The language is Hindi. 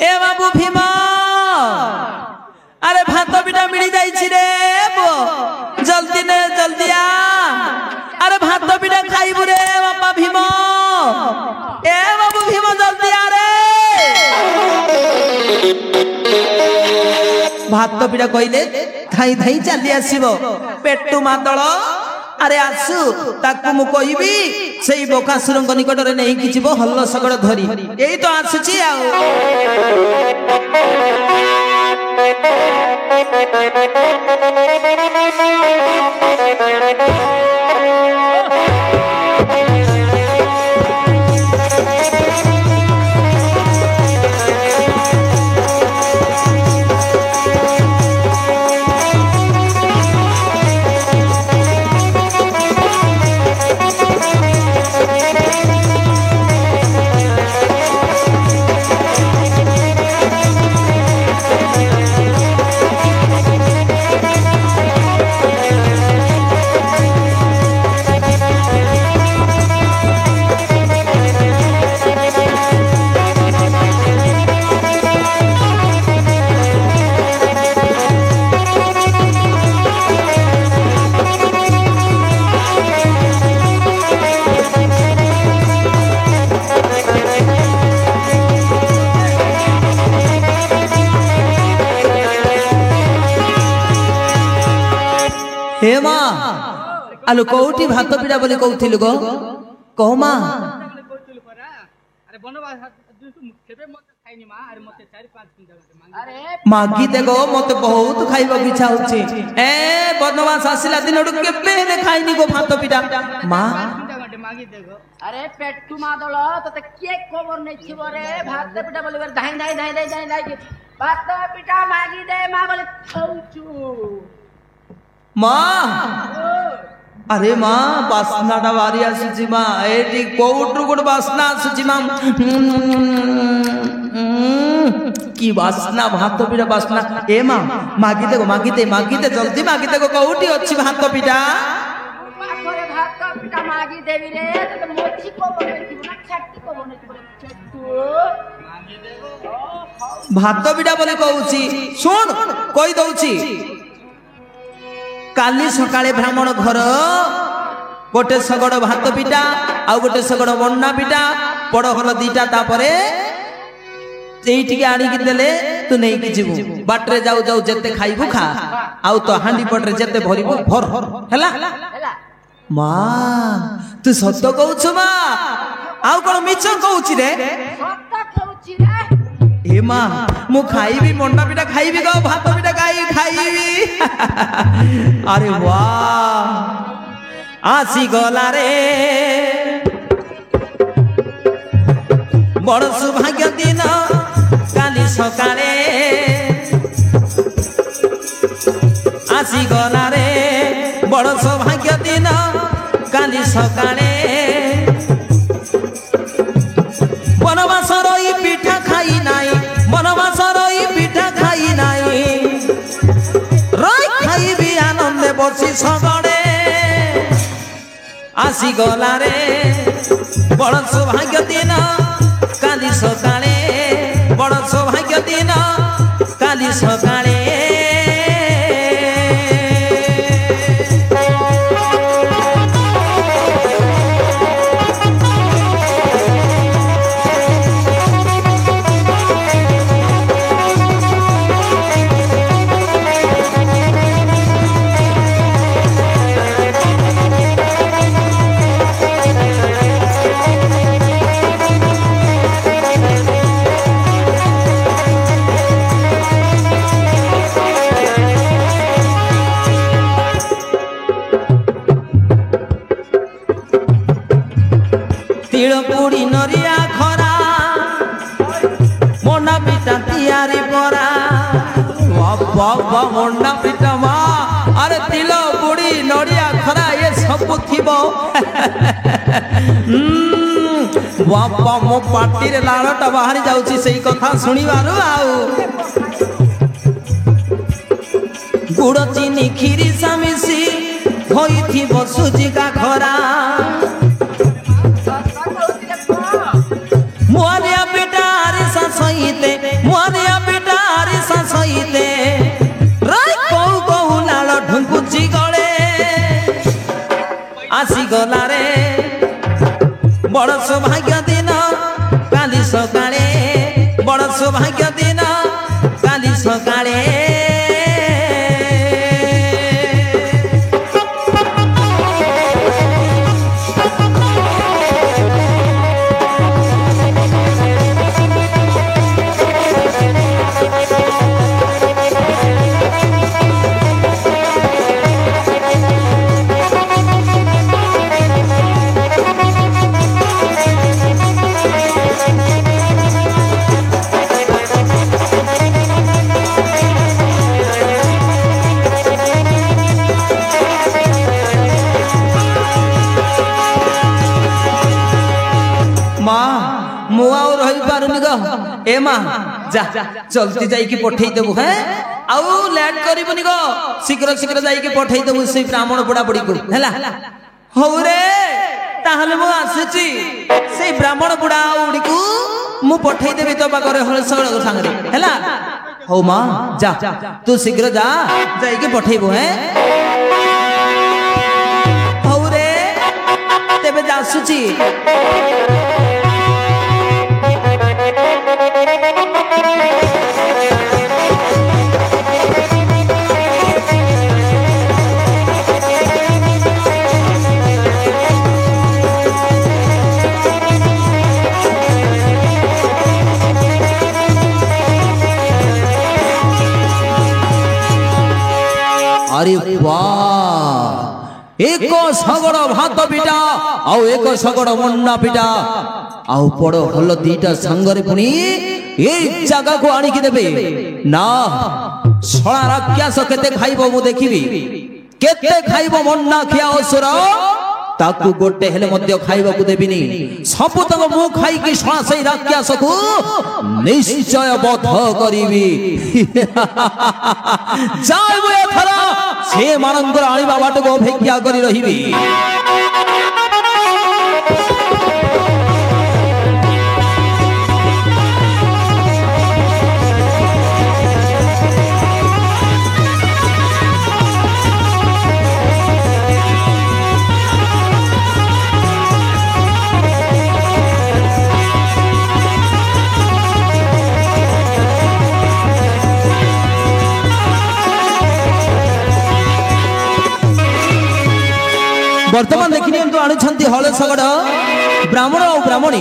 ए बाबू भीमा अरे भात पिठा मिली जाइछि रे जल्दी ने जल्दी आ अरे भात पिठा खाइबु रे बापा भीम ए बाबू भीम जल्दी आ रे भात पिठा कहले धाई धाई चली आसीबो पेटू मादल अरे आसु ताकू मु कहबी सेई बोकासुर निकट रे नहीं कि जीव हल्ल सगड़ धरी एई तो आसुची आ हे माँ आलू कौटी भात पिठा बोली कहूलु गो कह माँ मागी दे गो मत बहुत खाइबा इच्छा होछि ए बनवास आसिला दिन केबे ने खाइनी गो भात पिठा माँ अरे पेटू मादल तते के खबर नै छिबो रे भात पिठा बोली धाई धाई धाई धाई धाई भात पिठा मागी दे मां बोले खाउछु माँ अरे माँ बासना बारी आसुची माँ एटी कोउट्रु गोटे बासना आसुची माँ की बासना भात पिठा बासना ए माँ मागी दे जल्दी मागी दे कोउटी अछि भात पिठा पाखरे भात पिठा मागी देबी रे त मोची को बनेछि ना छाटी को बनेछि मागी देबो भात पिठा बोले कहूची सुन कहि दउची काली सकाळे ब्राह्मण घर गोटे सगड़ भात पिठा आ गोटे सगड़ बन्ना पिठा बड़ हल दीटा तापरे आनिकी देले तू नहीं कि जीवु बाटरे जाऊ जाऊ जेते खाइबु खा आउ तो हांडी पटरे जेते भरिबु भर हैला माँ तू सत्य कहूछु माँ आउ कोन मिछ कहूछि रे सत्य कहूछि रे ए माँ मु खाइबी मंडा पिठा खाइबी गो भात पिठा खाइबी अरे वाह आसी गला रे बड़ सौभाग्य दिन काली सकाळे आसी गला रे बड़ सौभाग्य दिन काली सकाळे बनवास रही पिठा खाई नाई बनवास रही पिठा खाई नाई रही खाइबी आनंदे बसी सगड़े आसी गला रे बड़ सौभाग्य दिन काली सकाळे बड़ सौभाग्य दिन काली सकाळे तिलपुड़ी नरिया खरा मोना पिठा तियारी परा बाबा मोना पिठा माँ अरे तिलपुड़ी नरिया खरा ये सब थिबो बाबा मो पार्टी रे लाड़टा बाहरी जाउची सेई कथा सुनिबारु आउ गुड़ चीनी खीरी सामिसी होइथिबो सुजिका खरा मोरिया बेटा रे सहिते बड़ सौभाग्य दिन काली सकाळे ए माँ जा जल्दी जाइकी पठेई देबु हैं आउ लेट करिबनी गो शीघ्र शीघ्र जाइकी पठेई देबु से ब्राह्मण बुढ़ा बुढ़ी को हैला हौ रे ताहले मु आसीची से ब्राह्मण बुढ़ा उडी को मु पठेई देबी तो बागरे हलसळ संगे हैला हौ माँ जा तू शीघ्र जा जाइकी पठेइबु हैं हौ रे तेबे जासुची अरे वाह एक सगड़ भात पिटा आउ एक सगड़ मंडा पिटा आउ पड़ हल दीटा संगरे पुणी ए जगह को आनिकी देबे ना छळा राक्षस केते खाइबो मु देखिबी केते खाइबो मन्ना खिया असुर ताकू गोटे हेले मध्य खाइबाकू देबिनी सब तक मु खाई कि छळा सही राक्षस को निश्चय बध करिबी जाइबो एथरा से मानंगर आनिबा बाटको अपेक्षा करी रहिबी वर्तमान देखिए तो आनी हल सगड़ ब्राह्मण और ब्राह्मणी